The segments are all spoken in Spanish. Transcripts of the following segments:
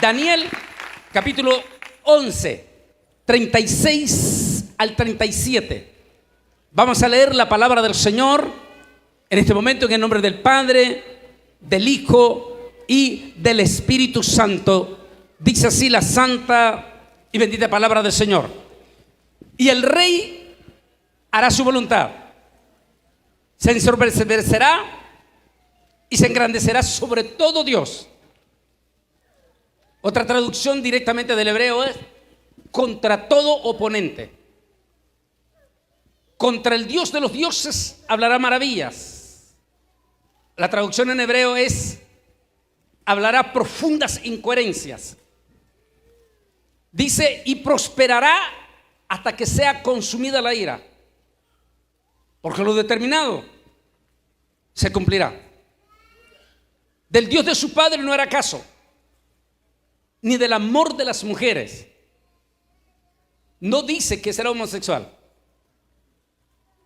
Daniel, capítulo 11, 36 al 37. Vamos a leer la palabra del Señor en este momento en el nombre del Padre, del Hijo y del Espíritu Santo. Dice así la santa y bendita palabra del Señor. Y el rey hará su voluntad, se ensoberbecerá y se engrandecerá sobre todo Dios. Otra traducción directamente del hebreo es contra todo oponente. Contra el Dios de los dioses hablará maravillas. La traducción en hebreo es hablará profundas incoherencias. Dice, y prosperará hasta que sea consumida la ira, porque lo determinado se cumplirá. Del Dios de su padre no hará caso, ni del amor de las mujeres. No dice que será homosexual.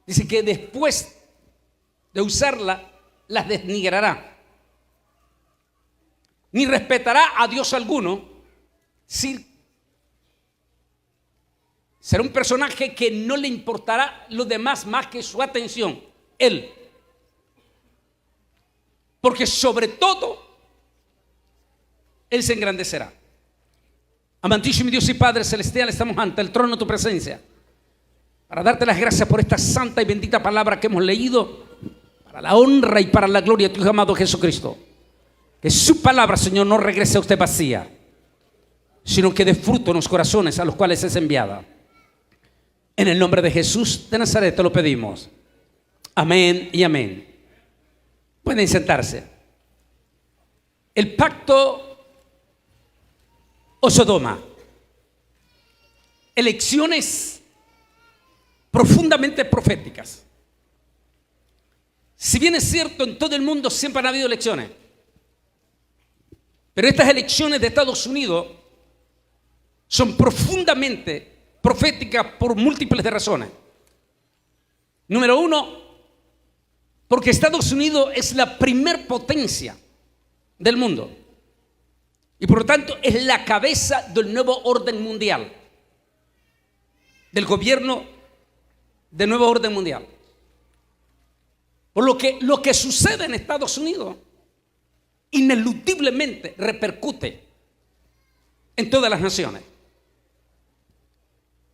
Dice que después de usarla, las denigrará. Ni respetará a Dios alguno. Sí, será un personaje que no le importará lo demás más que su atención, él. Porque sobre todo, él se engrandecerá. Amantísimo Dios y Padre Celestial, estamos ante el trono de tu presencia para darte las gracias por esta santa y bendita palabra que hemos leído, para la honra y para la gloria de tu Hijo amado Jesucristo. Que su palabra, Señor, no regrese a usted vacía, sino que dé fruto en los corazones a los cuales es enviada. En el nombre de Jesús de Nazaret te lo pedimos. Amén y amén. Pueden sentarse. El pacto o Sodoma. Elecciones profundamente proféticas. Si bien es cierto, en todo el mundo siempre han habido elecciones, pero estas elecciones de Estados Unidos son profundamente proféticas por múltiples de razones. Número uno, porque Estados Unidos es la primer potencia del mundo y por lo tanto es la cabeza del nuevo orden mundial, del gobierno del nuevo orden mundial. Por lo que sucede en Estados Unidos ineludiblemente repercute en todas las naciones.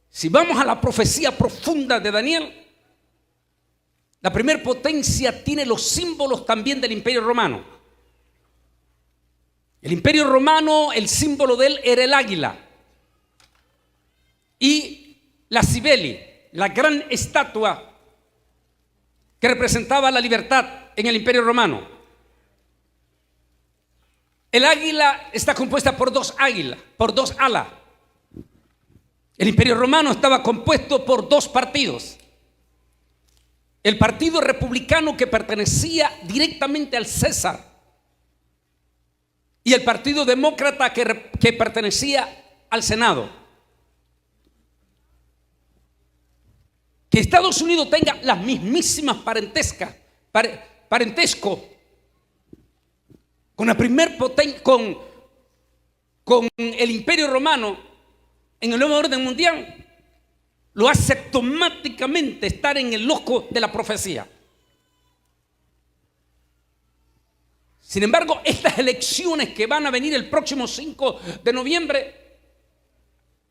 Si vamos a la profecía profunda de Daniel, la primer potencia tiene los símbolos también del Imperio Romano. El Imperio Romano, el símbolo de él era el águila y la Cibele, la gran estatua que representaba la libertad en el Imperio Romano. El águila está compuesta por dos águilas, por dos alas. El Imperio Romano estaba compuesto por dos partidos. El partido republicano, que pertenecía directamente al César, y el partido demócrata que pertenecía al Senado. Que Estados Unidos tenga las mismísimas parentesco con la primer potencia, con el Imperio Romano en el nuevo orden mundial, lo hace automáticamente estar en el ojo de la profecía. Sin embargo, estas elecciones que van a venir el próximo 5 de noviembre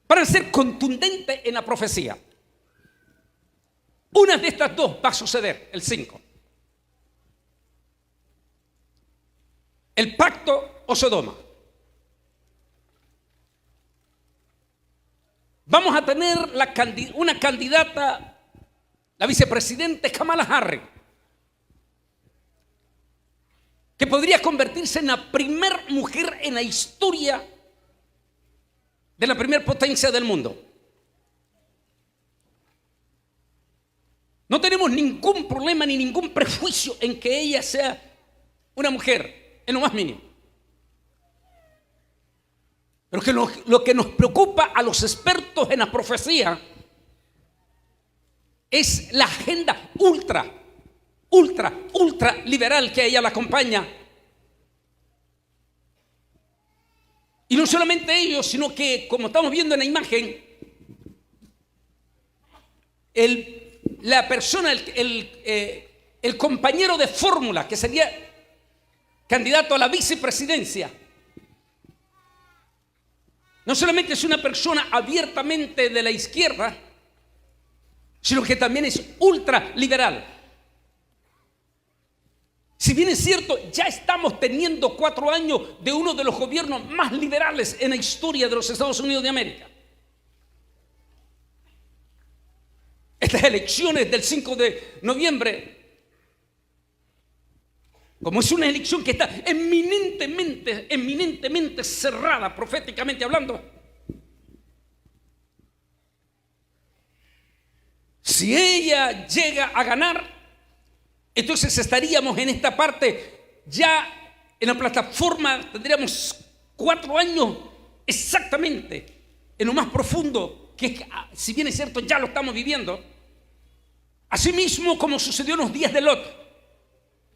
van a ser contundentes en la profecía. Una de estas dos va a suceder el 5. El pacto o Sodoma. Vamos a tener una candidata, la vicepresidenta Kamala Harris, que podría convertirse en la primera mujer en la historia de la primera potencia del mundo. No tenemos ningún problema ni ningún prejuicio en que ella sea una mujer, en lo más mínimo. Pero que lo que nos preocupa a los expertos en la profecía es la agenda ultra liberal que a ella la acompaña Y no solamente ellos, sino que, como estamos viendo en la imagen, la persona, el compañero de fórmula, que sería candidato a la vicepresidencia, no solamente es una persona abiertamente de la izquierda, sino que también es ultraliberal. Si bien es cierto, ya estamos teniendo 4 años de uno de los gobiernos más liberales en la historia de los Estados Unidos de América. Estas elecciones del 5 de noviembre, como es una elección que está eminentemente cerrada, proféticamente hablando, si ella llega a ganar, entonces estaríamos en esta parte ya en la plataforma, tendríamos 4 años exactamente en lo más profundo, que si bien es cierto ya lo estamos viviendo. Asimismo como sucedió en los días de Lot,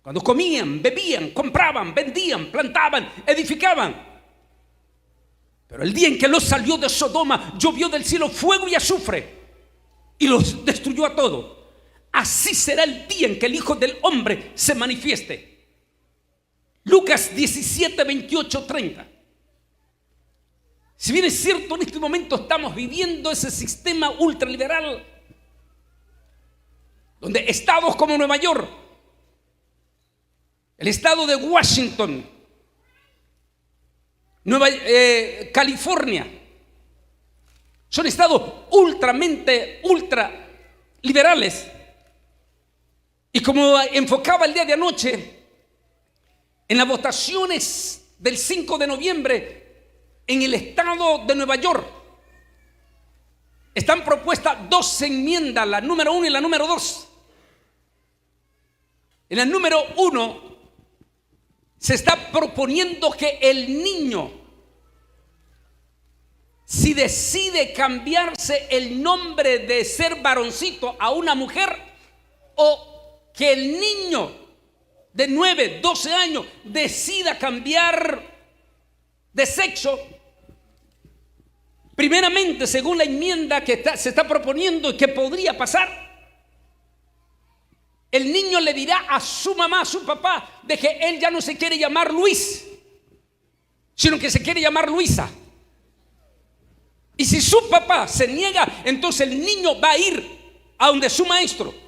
cuando comían, bebían, compraban, vendían, plantaban, edificaban. Pero el día en que Lot salió de Sodoma, llovió del cielo fuego y azufre y los destruyó a todos. Así será el día en que el Hijo del Hombre se manifieste. Lucas 17, 28, 30. Si bien es cierto, en este momento estamos viviendo ese sistema ultraliberal, donde estados como Nueva York, el estado de Washington, California, son estados ultraliberales. Y como enfocaba el día de anoche, en las votaciones del 5 de noviembre en el estado de Nueva York, están propuestas 2 enmiendas, la número 1 y la número 2. En la número 1 se está proponiendo que el niño, si decide cambiarse el nombre de ser varoncito a una mujer, o que el niño de 9, 12 años decida cambiar de sexo, primeramente, según la enmienda que se está proponiendo y que podría pasar, el niño le dirá a su mamá, a su papá, de que él ya no se quiere llamar Luis, sino que se quiere llamar Luisa. Y si su papá se niega, entonces el niño va a ir a donde su maestro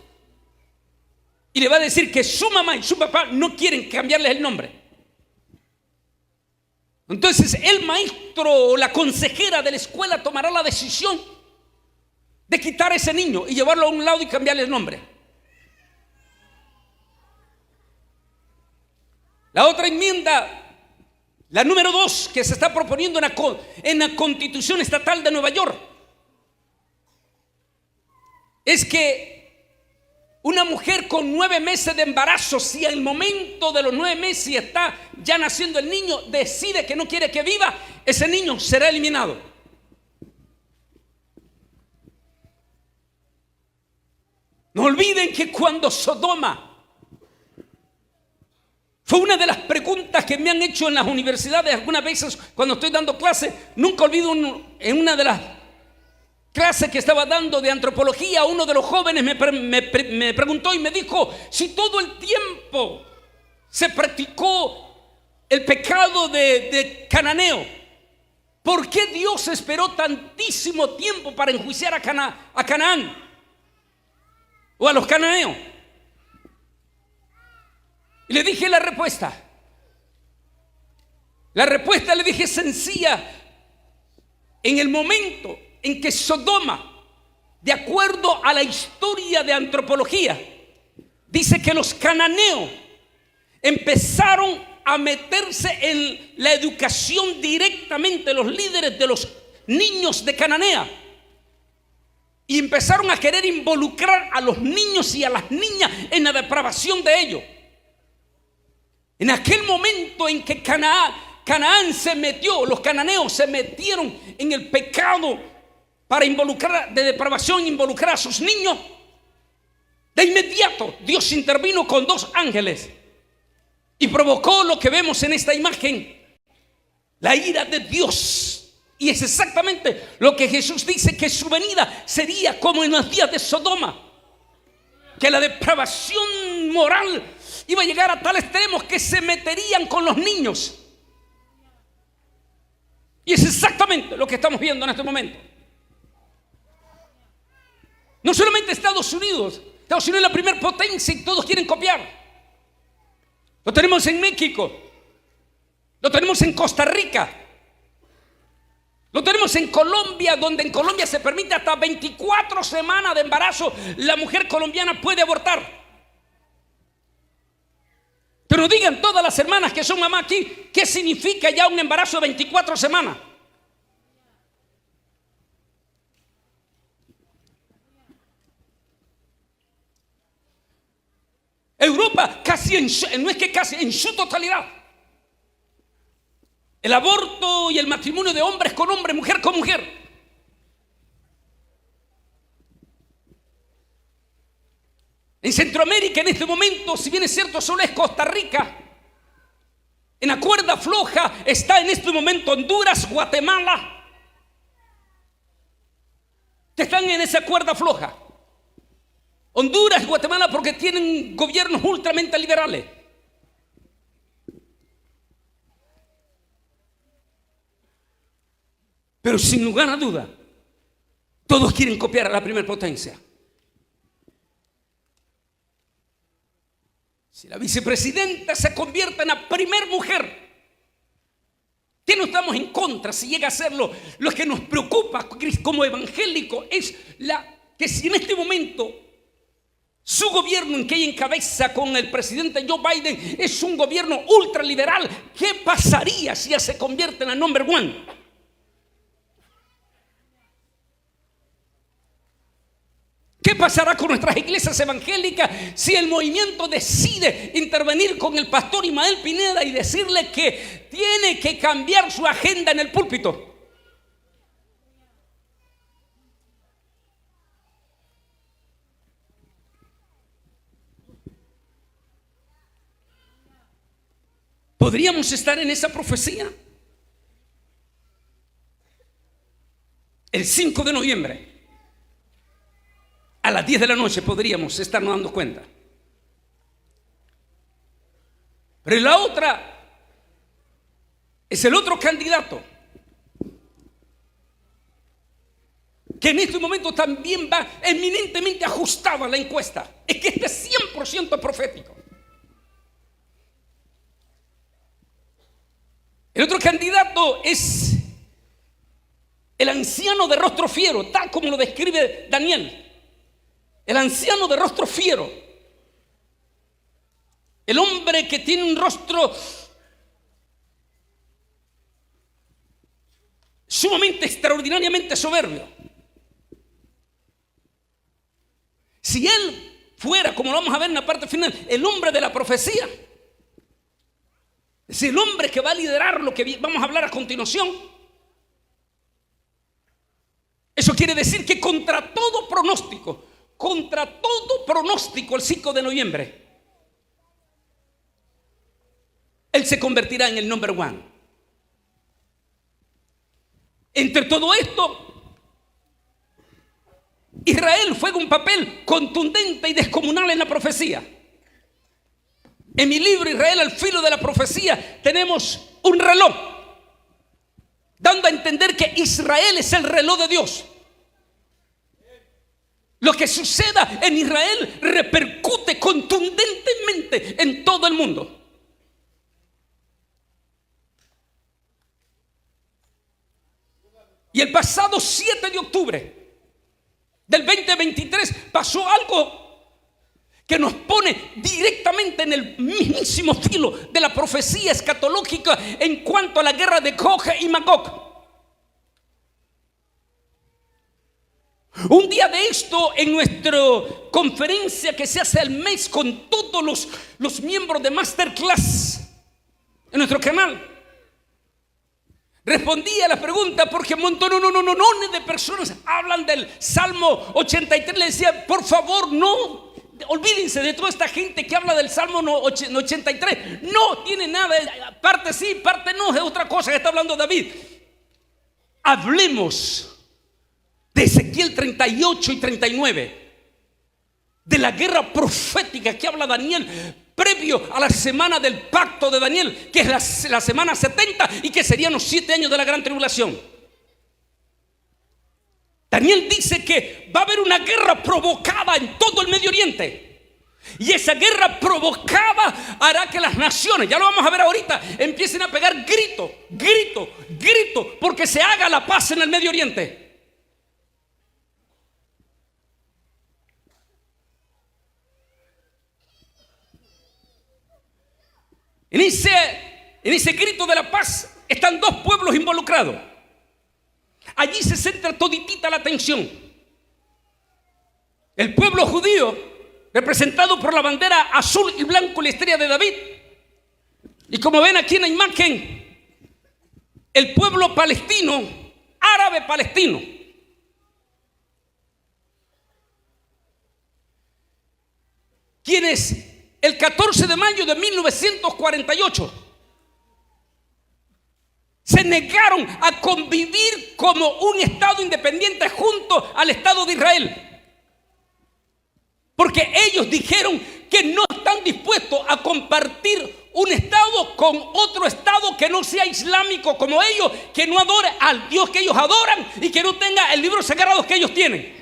y le va a decir que su mamá y su papá no quieren cambiarles el nombre. Entonces el maestro o la consejera de la escuela tomará la decisión de quitar a ese niño y llevarlo a un lado y cambiarle el nombre. La otra enmienda, la número 2, que se está proponiendo en la Constitución Estatal de Nueva York, es que una mujer con 9 meses de embarazo, si al momento de los 9 meses está ya naciendo el niño, decide que no quiere que viva, ese niño será eliminado. No olviden que cuando Sodoma, fue una de las preguntas que me han hecho en las universidades algunas veces cuando estoy dando clases. Nunca olvido en una de las clase que estaba dando de antropología, uno de los jóvenes me preguntó y me dijo: si todo el tiempo se practicó el pecado de cananeo, ¿por qué Dios esperó tantísimo tiempo para enjuiciar a Canaán o a los cananeos? Y le dije la respuesta. La respuesta, le dije, sencilla. En el momento en que Sodoma, de acuerdo a la historia de antropología, dice que los cananeos empezaron a meterse en la educación directamente, los líderes de los niños de Cananea, y empezaron a querer involucrar a los niños y a las niñas en la depravación de ellos. En aquel momento en que Canaán se metió, los cananeos se metieron en el pecado para involucrar, de depravación, involucrar a sus niños, de inmediato Dios intervino con 2 ángeles y provocó lo que vemos en esta imagen, la ira de Dios. Y es exactamente lo que Jesús dice, que su venida sería como en los días de Sodoma, que la depravación moral iba a llegar a tal extremo que se meterían con los niños. Y es exactamente lo que estamos viendo en este momento. No solamente Estados Unidos es la primera potencia y todos quieren copiar. Lo tenemos en México, lo tenemos en Costa Rica, lo tenemos en Colombia, donde en Colombia se permite hasta 24 semanas de embarazo. La mujer colombiana puede abortar. Pero digan todas las hermanas que son mamá aquí, ¿qué significa ya un embarazo de 24 semanas? Europa no es que casi, en su totalidad. El aborto y el matrimonio de hombres con hombres, mujer con mujer. En Centroamérica en este momento, si bien es cierto, solo es Costa Rica. En la cuerda floja está en este momento Honduras, Guatemala, que están en esa cuerda floja. Honduras, Guatemala, porque tienen gobiernos ultramente liberales. Pero sin lugar a duda, todos quieren copiar a la primera potencia. Si la vicepresidenta se convierte en la primera mujer, que no estamos en contra si llega a serlo. Lo que nos preocupa como evangélico es que si en este momento su gobierno en que ella encabeza con el presidente Joe Biden es un gobierno ultraliberal, ¿qué pasaría si ella se convierte en la number one? ¿Qué pasará con nuestras iglesias evangélicas si el movimiento decide intervenir con el pastor Ismael Pineda y decirle que tiene que cambiar su agenda en el púlpito? ¿Podríamos estar en esa profecía? El 5 de noviembre. A las 10 de la noche podríamos estarnos dando cuenta. Pero la otra es el otro candidato que en este momento también va eminentemente ajustado a la encuesta. Es que este es 100% profético. El otro candidato es el anciano de rostro fiero, tal como lo describe Daniel. El anciano de rostro fiero, el hombre que tiene un rostro sumamente extraordinariamente soberbio. Si él fuera, como lo vamos a ver en la parte final, el hombre de la profecía, es el hombre que va a liderar lo que vamos a hablar a continuación. Eso quiere decir que contra todo pronóstico, el 5 de noviembre, él se convertirá en el number one. Entre todo esto, Israel juega un papel contundente y descomunal en la profecía. En mi libro Israel al filo de la profecía tenemos un reloj, dando a entender que Israel es el reloj de Dios. Lo que suceda en Israel repercute contundentemente en todo el mundo. Y el pasado 7 de octubre del 2023 pasó algo que nos pone directamente en el mismísimo filo de la profecía escatológica en cuanto a la guerra de Gog y Magog. Un día de esto, en nuestra conferencia que se hace al mes con todos los miembros de Masterclass en nuestro canal, respondí a la pregunta porque montones de personas hablan del Salmo 83. Le decía, por favor, no Olvídense de toda esta gente que habla del Salmo 83. No tiene nada, parte sí, parte no, es otra cosa que está hablando David. Hablemos de Ezequiel 38 y 39, de la guerra profética que habla Daniel previo a la semana del pacto de Daniel, que es la semana 70 y que serían los 7 años de la gran tribulación. Daniel dice que va a haber una guerra provocada en todo el Medio Oriente. Y esa guerra provocada hará que las naciones, ya lo vamos a ver ahorita, empiecen a pegar grito, grito, grito, porque se haga la paz en el Medio Oriente. En ese grito de la paz están dos pueblos involucrados. Allí se centra toditita la atención. El pueblo judío, representado por la bandera azul y blanco y la estrella de David. Y como ven aquí en la imagen, el pueblo palestino, árabe palestino. Quienes el 14 de mayo de 1948 se negaron a convivir como un Estado independiente junto al Estado de Israel. Porque ellos dijeron que no están dispuestos a compartir un Estado con otro Estado que no sea islámico como ellos, que no adore al Dios que ellos adoran y que no tenga el libro sagrado que ellos tienen.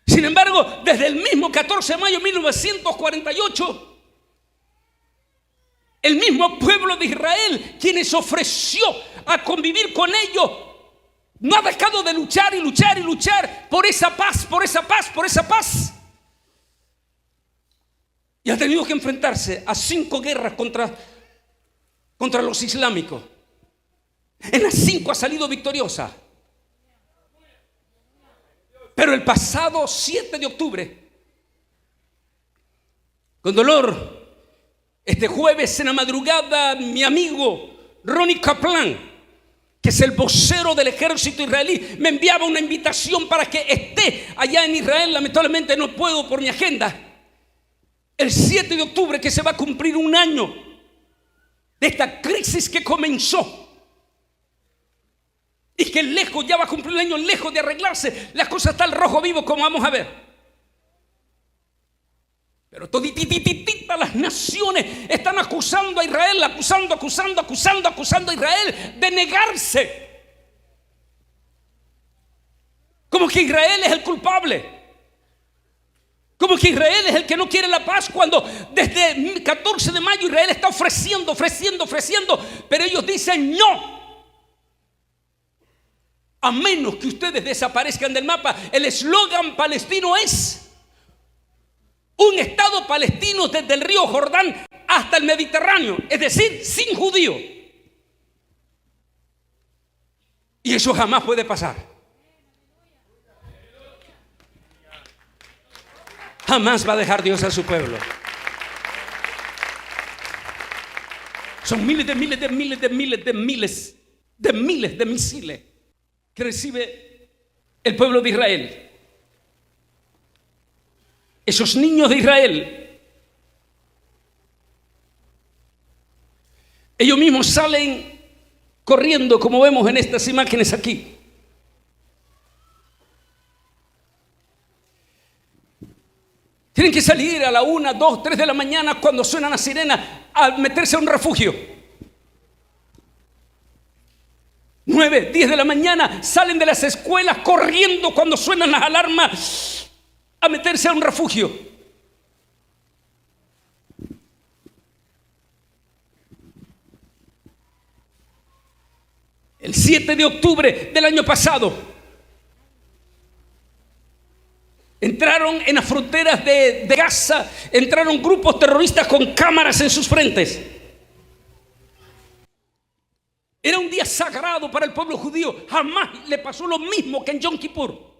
Sin embargo, desde el mismo 14 de mayo de 1948, el mismo pueblo de Israel, quienes ofreció a convivir con ellos, no ha dejado de luchar y luchar y luchar por esa paz, por esa paz, por esa paz. Y ha tenido que enfrentarse a 5 guerras contra los islámicos. En las 5 ha salido victoriosa. Pero el pasado 7 de octubre, con dolor, este jueves en la madrugada, mi amigo Ronnie Kaplan, que es el vocero del ejército israelí, me enviaba una invitación para que esté allá en Israel. Lamentablemente no puedo por mi agenda. El 7 de octubre, que se va a cumplir un año de esta crisis que comenzó. Y que lejos, ya va a cumplir un año, lejos de arreglarse, las cosas están al rojo vivo, como vamos a ver. Pero toditititita las naciones están acusando a Israel, acusando a Israel de negarse. Como que Israel es el culpable. Como que Israel es el que no quiere la paz, cuando desde el 14 de mayo Israel está ofreciendo, pero ellos dicen no. A menos que ustedes desaparezcan del mapa. El eslogan palestino es un Estado palestino desde el río Jordán hasta el Mediterráneo, es decir, sin judío. Y eso jamás puede pasar. Jamás va a dejar Dios a su pueblo. Son miles de misiles que recibe el pueblo de Israel. Esos niños de Israel, ellos mismos salen corriendo, como vemos en estas imágenes aquí. Tienen que salir a la 1, 2, 3 de la mañana cuando suena la sirena a meterse a un refugio. 9, 10 de la mañana salen de las escuelas corriendo cuando suenan las alarmas a meterse a un refugio. El 7 de octubre del año pasado entraron en las fronteras de Gaza, entraron grupos terroristas con cámaras en sus frentes. Era un día sagrado para el pueblo judío. Jamás le pasó lo mismo que en Yom Kippur.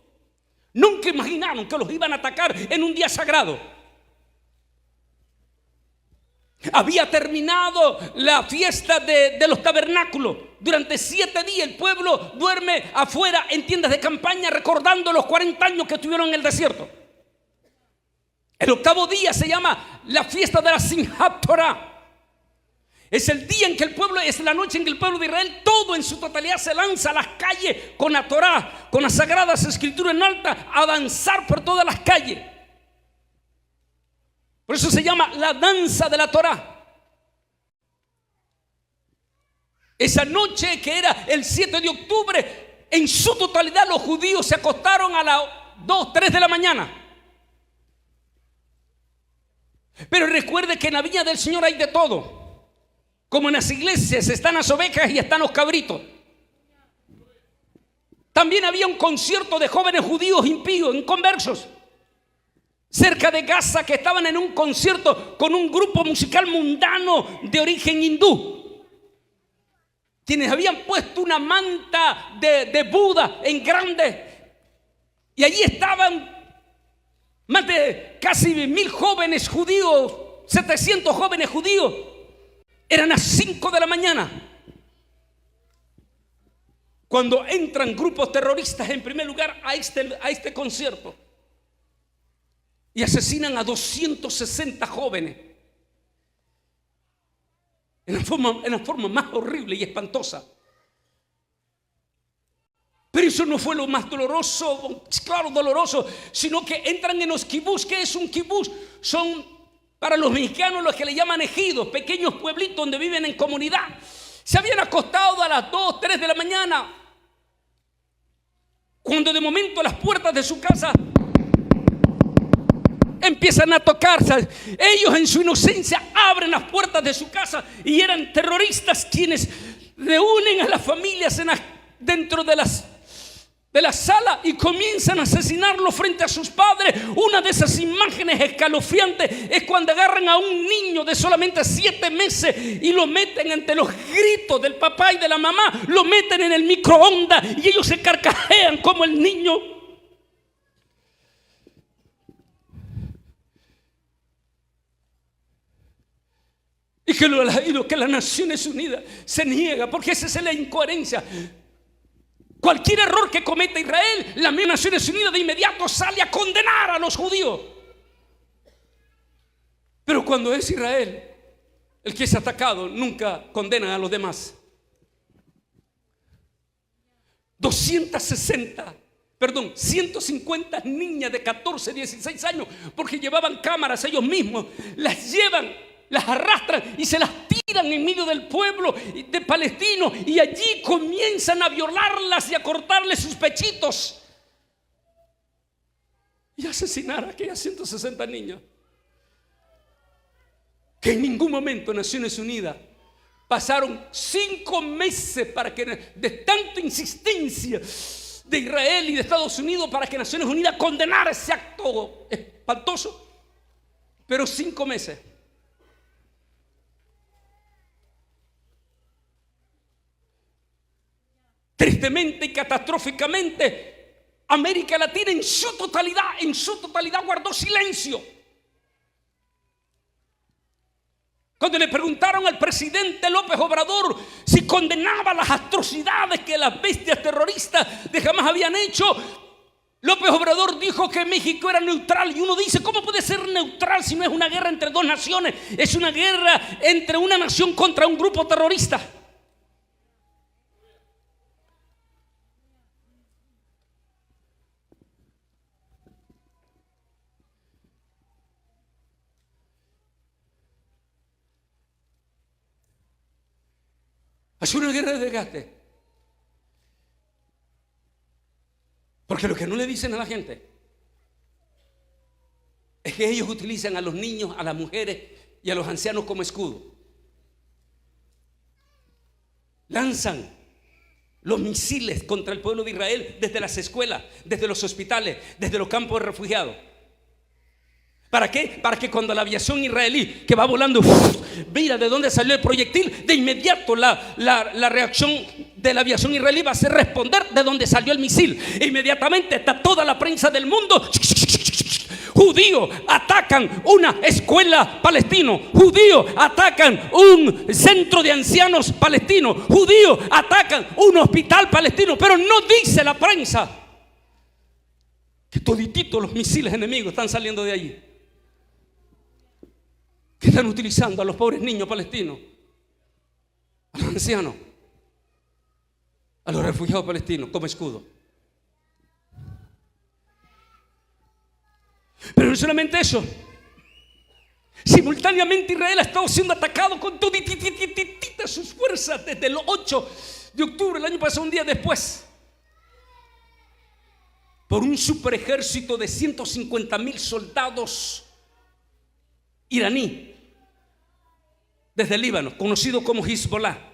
Nunca imaginaron que los iban a atacar en un día sagrado. Había terminado la fiesta de los tabernáculos. Durante 7 días el pueblo duerme afuera en tiendas de campaña, recordando los 40 años que estuvieron en el desierto. El 8º día se llama la fiesta de la Simchat Torah. Es el día en que el pueblo, es la noche en que el pueblo de Israel, todo en su totalidad, se lanza a las calles con la Torah, con las sagradas escrituras en alta, a danzar por todas las calles. Por eso se llama la danza de la Torah. Esa noche, que era el 7 de octubre, en su totalidad los judíos se acostaron a las 2, 3 de la mañana. Pero recuerde que en la viña del Señor hay de todo. Como en las iglesias están las ovejas y están los cabritos. También había un concierto de jóvenes judíos impíos, inconversos, cerca de Gaza, que estaban en un concierto con un grupo musical mundano de origen hindú, quienes habían puesto una manta de Buda en grande, y allí estaban más de casi 1000 jóvenes judíos, 700 jóvenes judíos. Eran las 5 de la mañana cuando entran grupos terroristas en primer lugar a este concierto y asesinan a 260 jóvenes en la forma más horrible y espantosa. Pero eso no fue lo más doloroso, claro, doloroso, sino que entran en los kibús. ¿Qué es un kibús? Son, para los mexicanos, los que le llaman ejidos, pequeños pueblitos donde viven en comunidad. Se habían acostado a las 2, 3 de la mañana, cuando de momento las puertas de su casa empiezan a tocarse. Ellos en su inocencia abren las puertas de su casa y eran terroristas quienes reúnen a las familias dentro de la sala y comienzan a asesinarlo frente a sus padres. Una de esas imágenes escalofriantes es cuando agarran a un niño de solamente 7 meses y lo meten ante los gritos del papá y de la mamá, lo meten en el microondas y ellos se carcajean como el niño. Y lo que las Naciones Unidas se niega, porque esa es la incoherencia. Cualquier error que cometa Israel, las Naciones Unidas de inmediato sale a condenar a los judíos. Pero cuando es Israel el que es atacado, nunca condenan a los demás. 150 niñas de 14, 16 años, porque llevaban cámaras ellos mismos, las llevan, las arrastran y se las tiran en medio del pueblo de palestinos, y allí comienzan a violarlas y a cortarles sus pechitos y a asesinar a aquellas 160 niñas que en ningún momento Naciones Unidas pasaron 5 meses para que, de tanta insistencia de Israel y de Estados Unidos, para que Naciones Unidas condenara ese acto espantoso, pero 5 meses. Tristemente y catastróficamente, América Latina en su totalidad guardó silencio. Cuando le preguntaron al presidente López Obrador si condenaba las atrocidades que las bestias terroristas de Hamas habían hecho, López Obrador dijo que México era neutral. Y uno dice, ¿cómo puede ser neutral si no es una guerra entre dos naciones? Es una guerra entre una nación contra un grupo terrorista. Es una guerra de desgaste. Porque lo que no le dicen a la gente es que ellos utilizan a los niños, a las mujeres y a los ancianos como escudo. Lanzan los misiles contra el pueblo de Israel desde las escuelas, desde los hospitales, desde los campos de refugiados. ¿Para qué? Para que cuando la aviación israelí que va volando, mira de dónde salió el proyectil, de inmediato la reacción de la aviación israelí va a ser responder de dónde salió el misil. E inmediatamente está toda la prensa del mundo Judíos atacan una escuela palestina. Judíos atacan un centro de ancianos palestino. Judíos atacan un hospital palestino. Pero no dice la prensa que todititos los misiles enemigos están saliendo de allí, que están utilizando a los pobres niños palestinos, a los ancianos, a los refugiados palestinos como escudo. Pero no solamente eso, simultáneamente Israel ha estado siendo atacado con todititas sus fuerzas desde el 8 de octubre, el año pasado, un día después, por un superejército de 150,000 soldados iraní desde el Líbano, conocido como Hezbollah.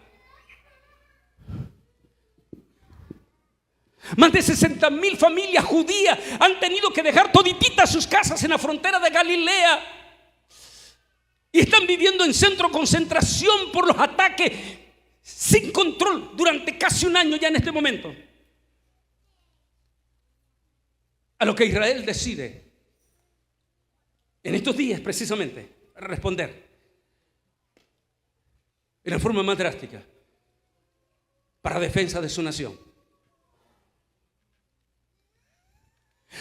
Más de 60,000 familias judías han tenido que dejar todititas sus casas en la frontera de Galilea y están viviendo en centro de concentración por los ataques sin control durante casi un año ya en este momento. A lo que Israel decide en estos días precisamente responder en la forma más drástica para defensa de su nación.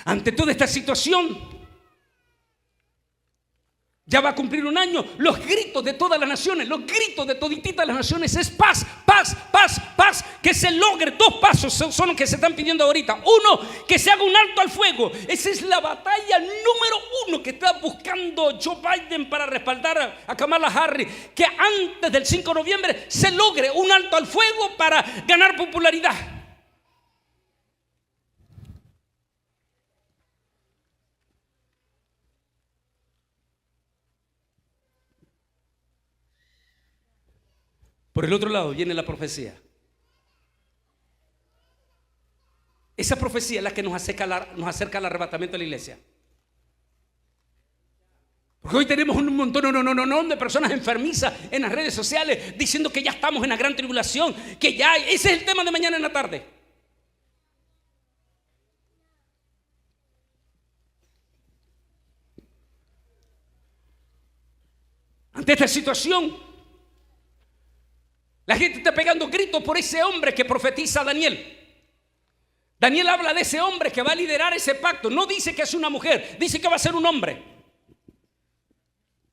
Ante toda esta situación, ya va a cumplir un año. Los gritos de todas las naciones, los gritos de todititas las naciones es paz, paz, paz, paz. Que se logre. 2 pasos son los que se están pidiendo ahorita. 1, que se haga un alto al fuego. Esa es la batalla número 1 que está buscando Joe Biden para respaldar a Kamala Harris. Que antes del 5 de noviembre se logre un alto al fuego para ganar popularidad. Por el otro lado viene la profecía. Esa profecía es la que nos acerca al arrebatamiento de la iglesia. Porque hoy tenemos un montón de personas enfermizas en las redes sociales diciendo que ya estamos en la gran tribulación, que ya, ese es el tema de mañana en la tarde. Ante esta situación, la gente está pegando gritos por ese hombre que profetiza Daniel. Daniel habla de ese hombre que va a liderar ese pacto. No dice que es una mujer, dice que va a ser un hombre.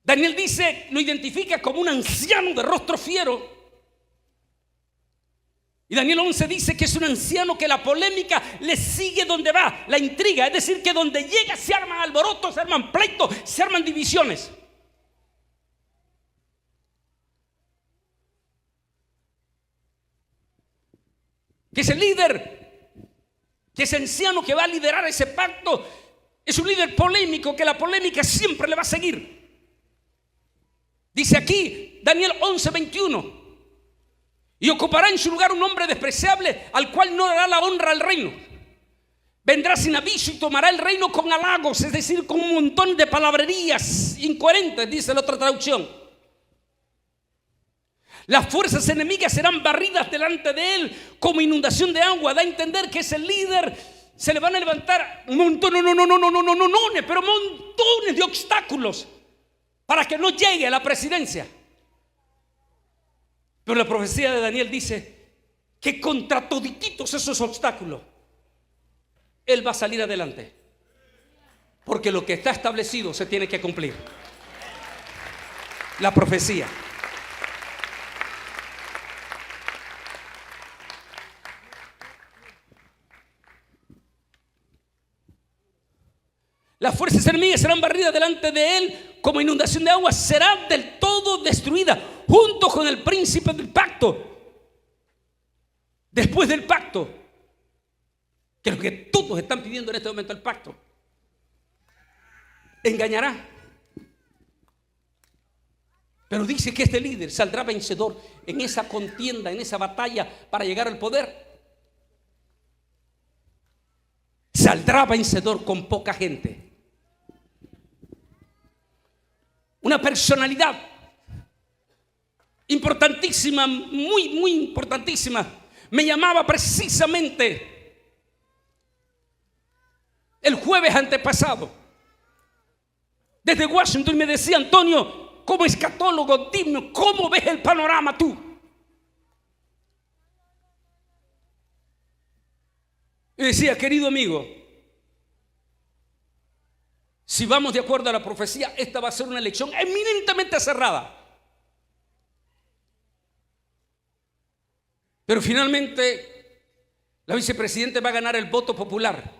Daniel dice, lo identifica como un anciano de rostro fiero. Y Daniel 11 dice que es un anciano que la polémica le sigue donde va, la intriga. Es decir, que donde llega se arman alborotos, se arman pleitos, se arman divisiones. Que ese líder, que ese anciano que va a liderar ese pacto, es un líder polémico, que la polémica siempre le va a seguir. Dice aquí Daniel 11:21, y ocupará en su lugar un hombre despreciable, al cual no dará la honra al reino. Vendrá sin aviso y tomará el reino con halagos, es decir, con un montón de palabrerías incoherentes, dice la otra traducción. Las fuerzas enemigas serán barridas delante de él como inundación de agua. Da a entender que ese líder se le van a levantar montones de obstáculos para que no llegue a la presidencia. Pero la profecía de Daniel dice que contra todititos esos obstáculos él va a salir adelante, porque lo que está establecido se tiene que cumplir. La profecía. Las fuerzas enemigas serán barridas delante de él como inundación de agua. Será del todo destruida junto con el príncipe del pacto. Después del pacto, que es lo que todos están pidiendo en este momento, el pacto, engañará. Pero dice que este líder saldrá vencedor en esa contienda, en esa batalla para llegar al poder. Saldrá vencedor con poca gente. Una personalidad importantísima, muy importantísima, me llamaba precisamente el jueves antepasado desde Washington y me decía: Antonio, como escatólogo, dime, ¿cómo ves el panorama tú? Y decía: querido amigo, si vamos de acuerdo a la profecía, esta va a ser una elección eminentemente cerrada. Pero finalmente la vicepresidenta va a ganar el voto popular,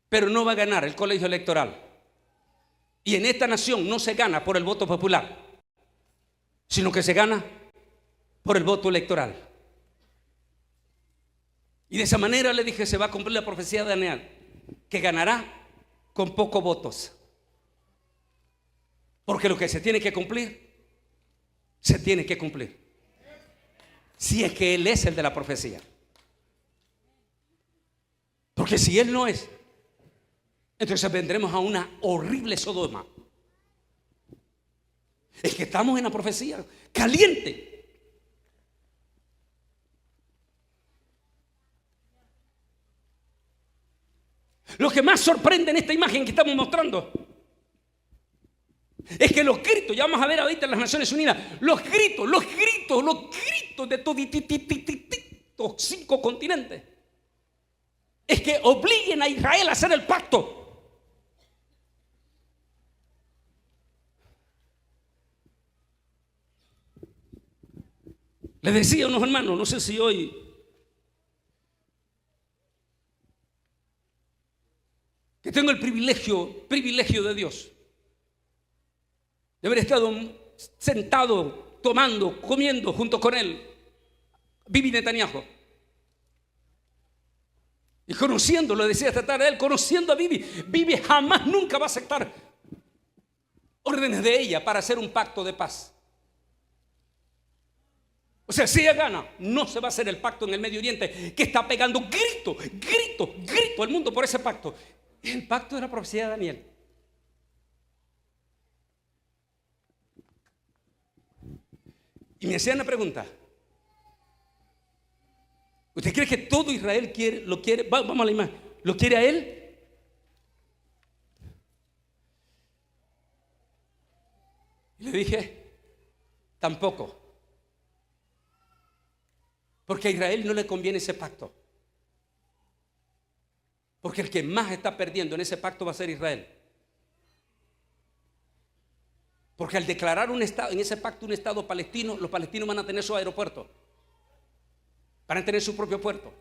pero no va a ganar el colegio electoral. Y en esta nación no se gana por el voto popular, sino que se gana por el voto electoral. Y de esa manera le dije: se va a cumplir la profecía de Daniel, que ganará con pocos votos. Porque lo que se tiene que cumplir, se tiene que cumplir. Si es que Él es el de la profecía. Porque si Él no es, entonces vendremos a una horrible Sodoma. Es que estamos en la profecía caliente. Lo que más sorprende en esta imagen que estamos mostrando es que los gritos, ya vamos a ver ahorita en las Naciones Unidas, los gritos de todos 5 continentes, es que obliguen a Israel a hacer el pacto. Les decía a unos hermanos, no sé si hoy, que tengo el privilegio de Dios, de haber estado sentado, tomando, comiendo junto con él, Bibi Netanyahu. Y conociendo, lo decía esta tarde, él conociendo a Bibi jamás, nunca va a aceptar órdenes de ella para hacer un pacto de paz. O sea, si ella gana, no se va a hacer el pacto en el Medio Oriente, que está pegando grito al mundo por ese pacto. El pacto de la profecía de Daniel. Y me hacían la pregunta: ¿usted cree que todo Israel lo quiere? Vamos a la imagen. ¿Lo quiere a él? Y le dije: tampoco. Porque a Israel no le conviene ese pacto. Porque el que más está perdiendo en ese pacto va a ser Israel. Porque al declarar un estado, en ese pacto un estado palestino, los palestinos van a tener su aeropuerto, van a tener su propio puerto,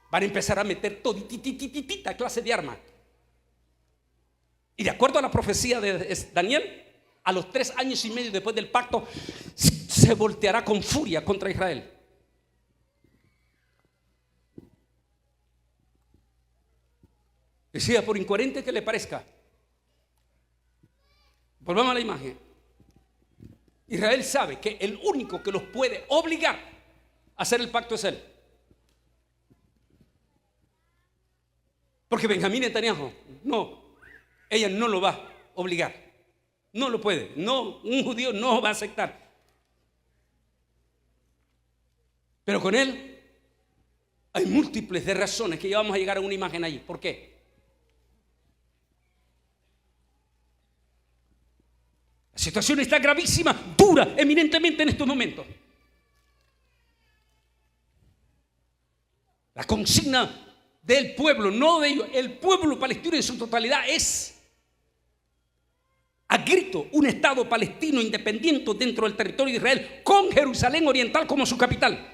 van a empezar a meter toditititita clase de armas. Y de acuerdo a la profecía de Daniel, a los 3 años y medio después del pacto, se volteará con furia contra Israel. Decía: por incoherente que le parezca, volvamos a la imagen. Israel sabe que el único que los puede obligar a hacer el pacto es él. Porque Benjamín Netanyahu, ella no lo va a obligar. No lo puede. No, un judío no va a aceptar. Pero con él hay múltiples de razones que ya vamos a llegar a una imagen allí. ¿Por qué? La situación está gravísima, dura, eminentemente en estos momentos. La consigna del pueblo, no de ellos, el pueblo palestino en su totalidad es a grito un Estado palestino independiente dentro del territorio de Israel, con Jerusalén Oriental como su capital.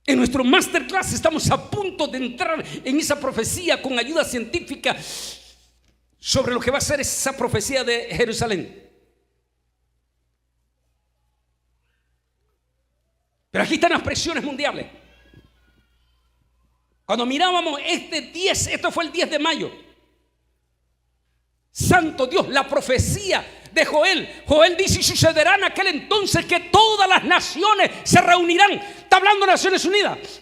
En nuestro masterclass estamos a punto de entrar en esa profecía con ayuda científica sobre lo que va a ser esa profecía de Jerusalén. Pero aquí están las presiones mundiales. Cuando mirábamos esto fue el 10 de mayo. Santo Dios, la profecía de Joel. Joel dice: y sucederá en aquel entonces que todas las naciones se reunirán. Está hablando de Naciones Unidas.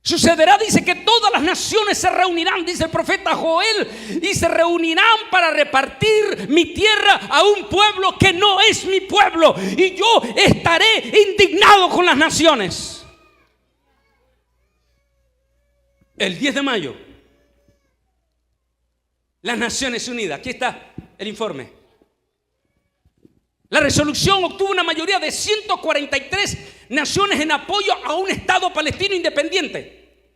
Sucederá, dice, que todas las naciones se reunirán, dice el profeta Joel, y se reunirán para repartir mi tierra a un pueblo que no es mi pueblo, y yo estaré indignado con las naciones. El 10 de mayo las Naciones Unidas. Aquí está el informe. La resolución obtuvo una mayoría de 143 naciones en apoyo a un Estado palestino independiente.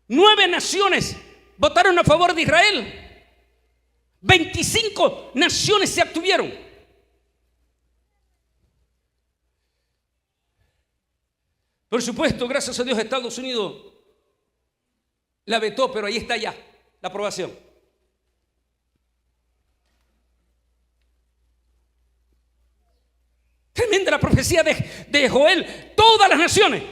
9 naciones votaron a favor de Israel. 25 naciones se abstuvieron. Por supuesto, gracias a Dios, Estados Unidos la vetó, pero ahí está ya la aprobación. Tremenda la profecía de Joel. Todas las naciones.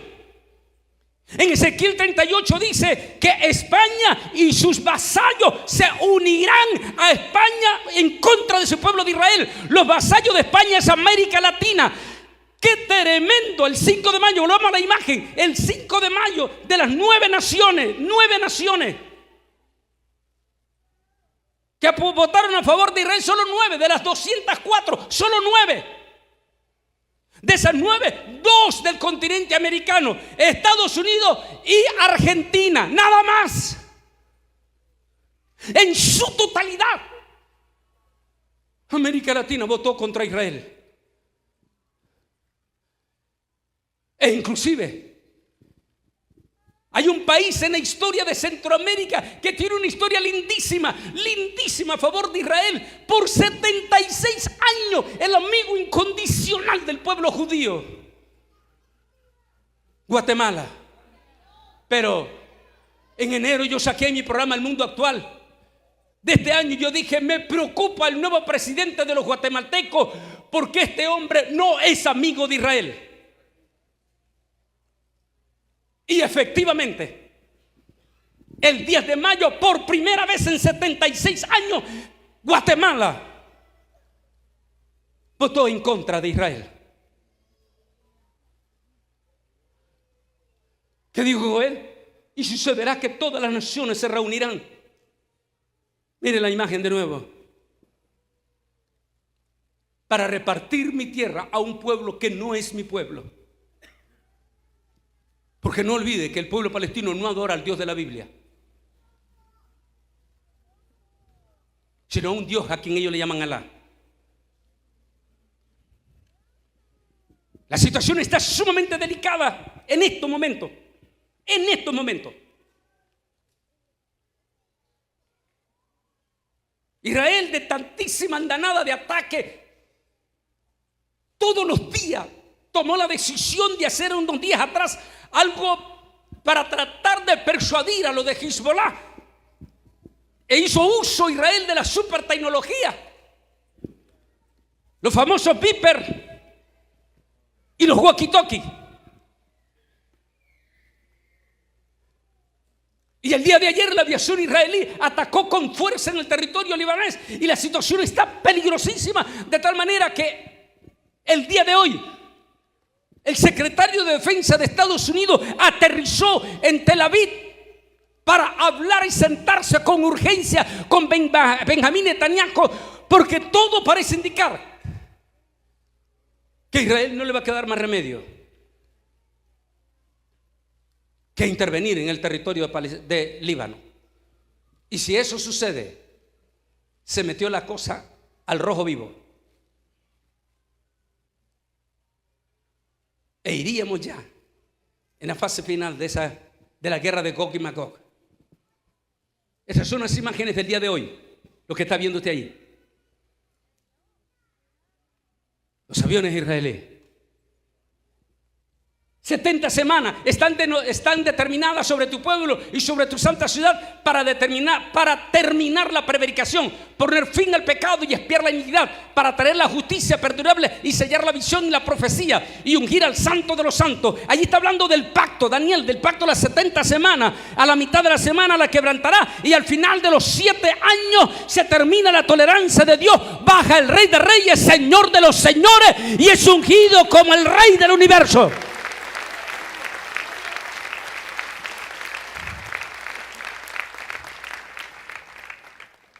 En Ezequiel 38 dice que España y sus vasallos se unirán a España en contra de su pueblo de Israel. Los vasallos de España es América Latina. ¡Qué tremendo! El 5 de mayo, volvamos a la imagen. El 5 de mayo de las 9 naciones que votaron a favor de Israel, solo 9. De las 204, solo 9. De esas 9, 2 del continente americano, Estados Unidos y Argentina, nada más. En su totalidad, América Latina votó contra Israel. E inclusive hay un país en la historia de Centroamérica que tiene una historia lindísima, lindísima a favor de Israel. Por 76 años, el amigo incondicional del pueblo judío, Guatemala. Pero en enero yo saqué mi programa El Mundo Actual de este año. Yo dije, me preocupa el nuevo presidente de los guatemaltecos, porque este hombre no es amigo de Israel. Y efectivamente, el 10 de mayo, por primera vez en 76 años, Guatemala votó en contra de Israel. ¿Qué dijo Joel? Y sucederá que todas las naciones se reunirán. Miren la imagen de nuevo. Para repartir mi tierra a un pueblo que no es mi pueblo. Porque no olvide que el pueblo palestino no adora al Dios de la Biblia, sino a un Dios a quien ellos le llaman Alá. La situación está sumamente delicada en estos momentos. En estos momentos. Israel, de tantísima andanada de ataque, todos los días tomó la decisión de hacer unos días atrás algo para tratar de persuadir a los de Hezbollah. E hizo uso Israel de la super tecnología, los famosos Viper y los walkie-talkie. Y el día de ayer la aviación israelí atacó con fuerza en el territorio libanés y la situación está peligrosísima, de tal manera que el día de hoy el secretario de Defensa de Estados Unidos aterrizó en Tel Aviv para hablar y sentarse con urgencia con Benjamín Netanyahu, porque todo parece indicar que a Israel no le va a quedar más remedio que intervenir en el territorio de Líbano. Y si eso sucede, se metió la cosa al rojo vivo. E iríamos ya en la fase final de la guerra de Gog y Magog. Esas son las imágenes del día de hoy, lo que está viendo usted ahí. Los aviones israelíes. 70 semanas están determinadas sobre tu pueblo y sobre tu santa ciudad para terminar la prevaricación, poner fin al pecado y expiar la iniquidad, para traer la justicia perdurable y sellar la visión y la profecía y ungir al santo de los santos. Allí está hablando del pacto, Daniel, del pacto de las 70 semanas. A la mitad de la semana la quebrantará y al final de los 7 años se termina la tolerancia de Dios. Baja el Rey de Reyes, Señor de los señores, y es ungido como el Rey del universo.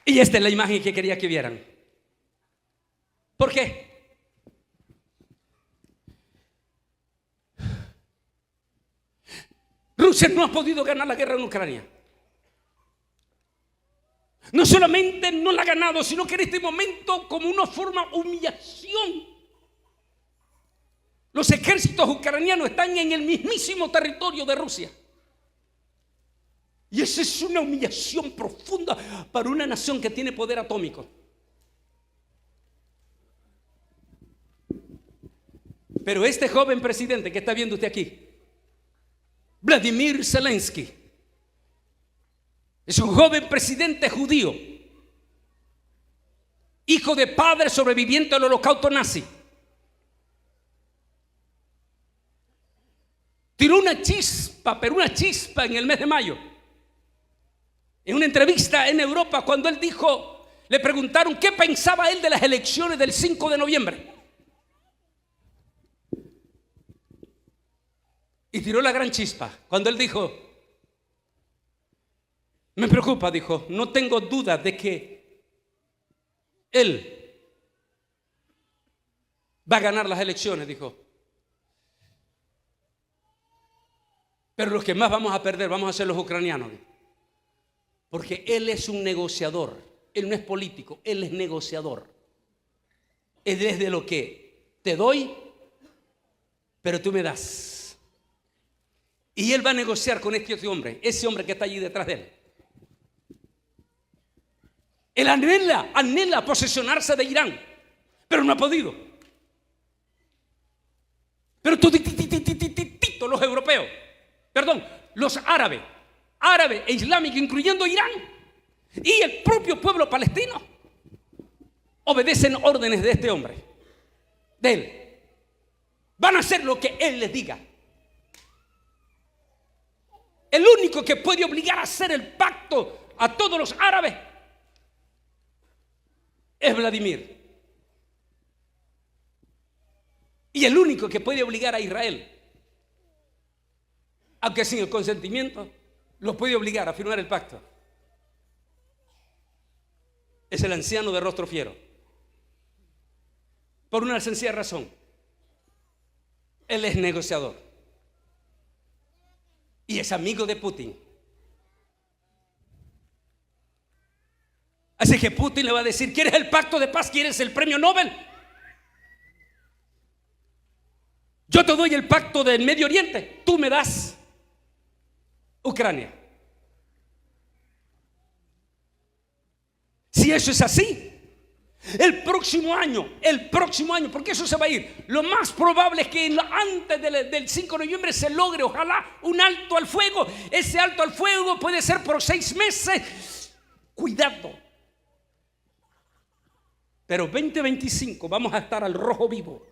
Y esta es la imagen que quería que vieran. ¿Por qué? Rusia no ha podido ganar la guerra en Ucrania. No solamente no la ha ganado, sino que en este momento, como una forma de humillación, los ejércitos ucranianos están en el mismísimo territorio de Rusia. Y esa es una humillación profunda para una nación que tiene poder atómico. Pero este joven presidente que está viendo usted aquí, Vladimir Zelensky, es un joven presidente judío, hijo de padre sobreviviente del holocausto nazi. Tiró una chispa, pero una chispa en el mes de mayo. En una entrevista en Europa, cuando él dijo, le preguntaron qué pensaba él de las elecciones del 5 de noviembre. Y tiró la gran chispa cuando él dijo, me preocupa, dijo, no tengo duda de que él va a ganar las elecciones, dijo. Pero los que más vamos a perder vamos a ser los ucranianos. Porque él es un negociador. Él no es político, él es negociador. Es desde lo que te doy, pero tú me das. Y él va a negociar con este hombre, ese hombre que está allí detrás de él. Él anhela posesionarse de Irán, pero no ha podido. Pero los europeos, los árabes e islámicos, incluyendo Irán, y el propio pueblo palestino, obedecen órdenes de este hombre, de él. Van a hacer lo que él les diga. El único que puede obligar a hacer el pacto a todos los árabes es Vladimir. Y el único que puede obligar a Israel, aunque sin el consentimiento, lo puede obligar a firmar el pacto, es el anciano de rostro fiero. Por una sencilla razón: él es negociador y es amigo de Putin. Así que Putin le va a decir, ¿quieres el pacto de paz? ¿Quieres el premio Nobel? Yo te doy el pacto del Medio Oriente, tú me das Ucrania. Si eso es así, el próximo año, porque eso se va a ir, lo más probable es que antes del 5 de noviembre se logre, ojalá, un alto al fuego. Ese alto al fuego puede ser por 6 meses. Cuidado. Pero 2025 vamos a estar al rojo vivo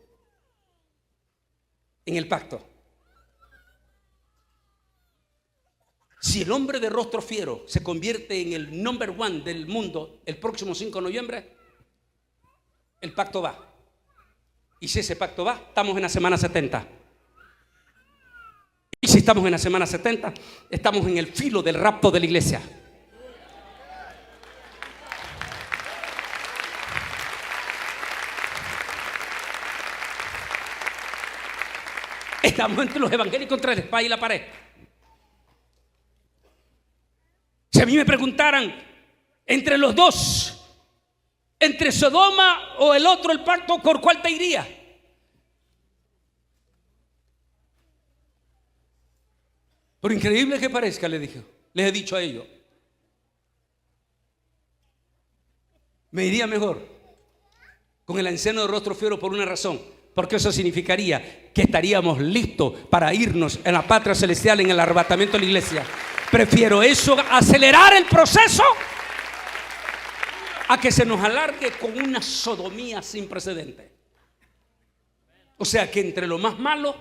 en el pacto. Si el hombre de rostro fiero se convierte en el number one del mundo el próximo 5 de noviembre, el pacto va. Y si ese pacto va, estamos en la semana 70. Y si estamos en la semana 70, estamos en el filo del rapto de la iglesia. Estamos entre los evangélicos, entre la espada y la pared. Si a mí me preguntaran entre los dos, entre Sodoma o el otro, el pacto, ¿por cuál te iría? Por increíble que parezca, les he dicho a ellos, me iría mejor con el anciano de rostro fiero por una razón. Porque eso significaría que estaríamos listos para irnos en la patria celestial, en el arrebatamiento de la iglesia. Prefiero eso, acelerar el proceso, a que se nos alargue con una sodomía sin precedentes. O sea que entre lo más malo,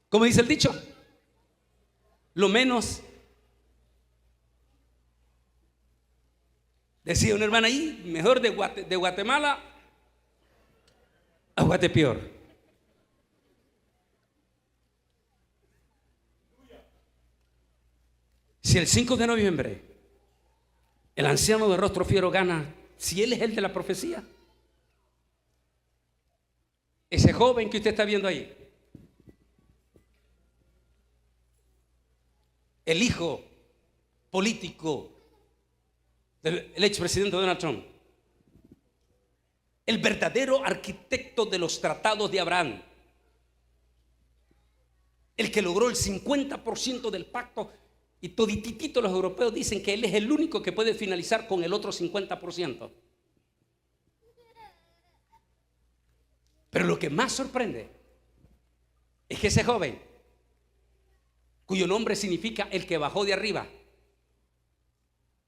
como dice el dicho, lo menos. Decía una hermana ahí, mejor de Guatemala a Guatepeor. Si el 5 de noviembre el anciano de rostro fiero gana, si él es el de la profecía, ese joven que usted está viendo ahí, el hijo político el expresidente Donald Trump, el verdadero arquitecto de los tratados de Abraham, el que logró el 50% del pacto, y todititito los europeos dicen que él es el único que puede finalizar con el otro 50%. Pero lo que más sorprende es que ese joven, cuyo nombre significa el que bajó de arriba,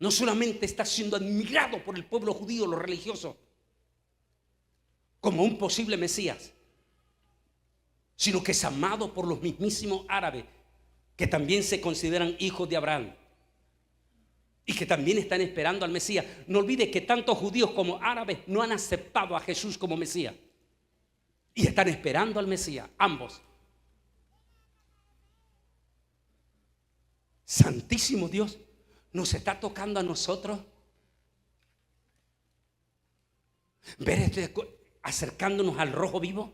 no solamente está siendo admirado por el pueblo judío, los religiosos, como un posible Mesías, sino que es amado por los mismísimos árabes, que también se consideran hijos de Abraham y que también están esperando al Mesías. No olvide que tanto judíos como árabes no han aceptado a Jesús como Mesías y están esperando al Mesías, ambos. Santísimo Dios, nos está tocando a nosotros ver esto acercándonos al rojo vivo.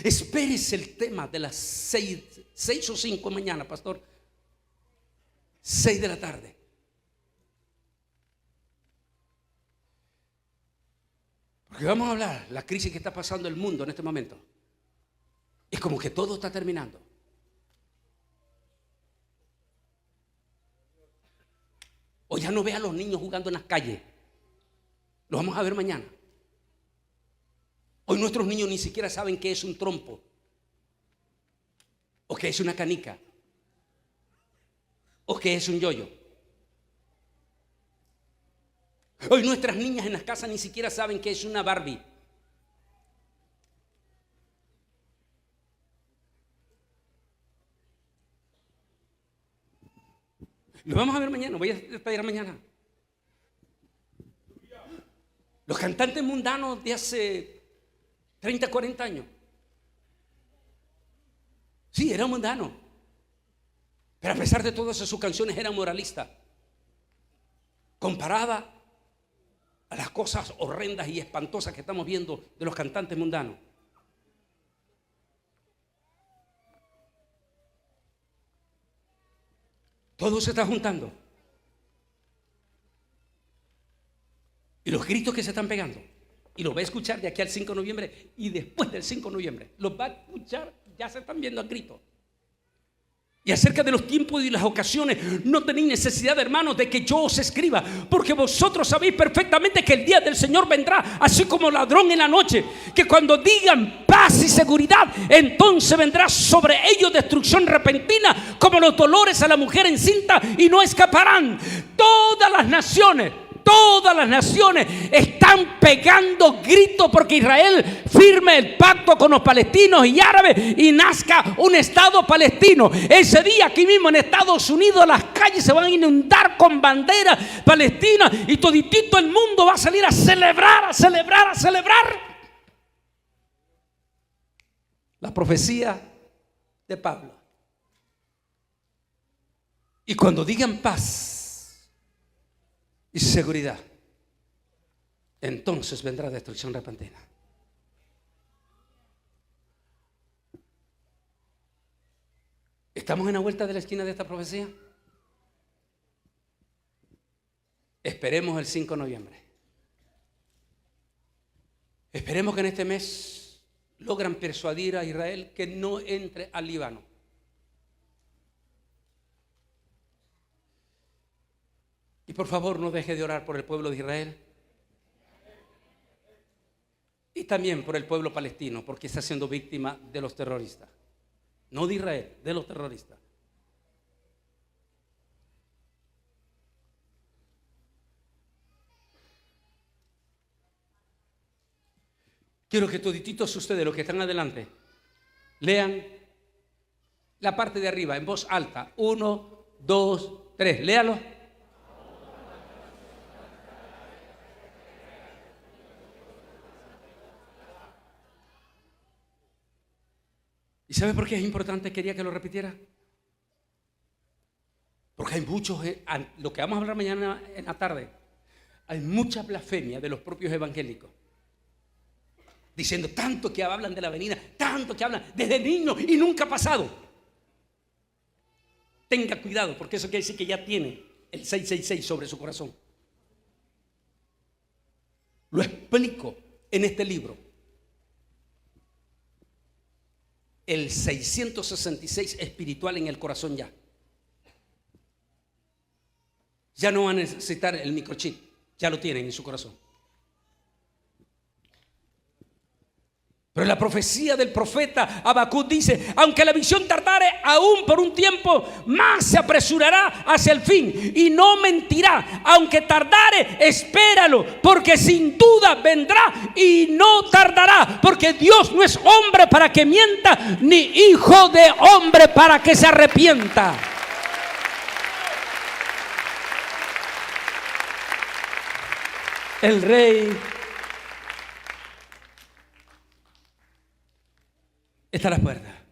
Espérese el tema de las 6 o 5 de mañana, pastor. 6 de la tarde. Porque vamos a hablar la crisis que está pasando el mundo en este momento. Es como que todo está terminando. O ya no ve a los niños jugando en las calles. Lo vamos a ver mañana. Hoy nuestros niños ni siquiera saben qué es un trompo o qué es una canica o qué es un yoyo. Hoy nuestras niñas en las casas ni siquiera saben qué es una Barbie. Lo vamos a ver mañana, voy a detallar mañana. Los cantantes mundanos de hace 30, 40 años. Sí, era mundano. Pero a pesar de todo eso, sus canciones eran moralistas. Comparada a las cosas horrendas y espantosas que estamos viendo de los cantantes mundanos. Todo se está juntando. Y los gritos que se están pegando. Y los va a escuchar de aquí al 5 de noviembre y después del 5 de noviembre. Los va a escuchar, ya se están viendo a gritos. Y acerca de los tiempos y las ocasiones, no tenéis necesidad, hermanos, de que yo os escriba, porque vosotros sabéis perfectamente que el día del Señor vendrá así como ladrón en la noche, que cuando digan paz y seguridad, entonces vendrá sobre ellos destrucción repentina, como los dolores a la mujer encinta, y no escaparán. Todas las naciones están pegando gritos porque Israel firme el pacto con los palestinos y árabes y nazca un Estado palestino. Ese día aquí mismo en Estados Unidos las calles se van a inundar con banderas palestinas y toditito el mundo va a salir a celebrar, a celebrar, a celebrar. La profecía de Pablo. Y cuando digan paz y seguridad, entonces vendrá destrucción repentina. ¿Estamos en la vuelta de la esquina de esta profecía? Esperemos el 5 de noviembre. Esperemos que en este mes logran persuadir a Israel que no entre al Líbano. Y por favor no deje de orar por el pueblo de Israel y también por el pueblo palestino, porque está siendo víctima de los terroristas. No de Israel, de los terroristas. Quiero que todititos ustedes, los que están adelante, lean la parte de arriba en voz alta. 1, 2, 3. Léalo. ¿Y sabe por qué es importante? Quería que lo repitiera. Porque hay muchos, lo que vamos a hablar mañana en la tarde, hay mucha blasfemia de los propios evangélicos. Diciendo tanto que hablan de la venida, tanto que hablan desde niños y nunca ha pasado. Tenga cuidado, porque eso quiere decir que ya tiene el 666 sobre su corazón. Lo explico en este libro. El 666 espiritual en el corazón ya. Ya no va a necesitar el microchip, ya lo tienen en su corazón. Pero la profecía del profeta Habacuc dice: aunque la visión tardare aún por un tiempo, más se apresurará hacia el fin y no mentirá. Aunque tardare, espéralo, porque sin duda vendrá y no tardará. Porque Dios no es hombre para que mienta, ni hijo de hombre para que se arrepienta. El rey está a la puerta.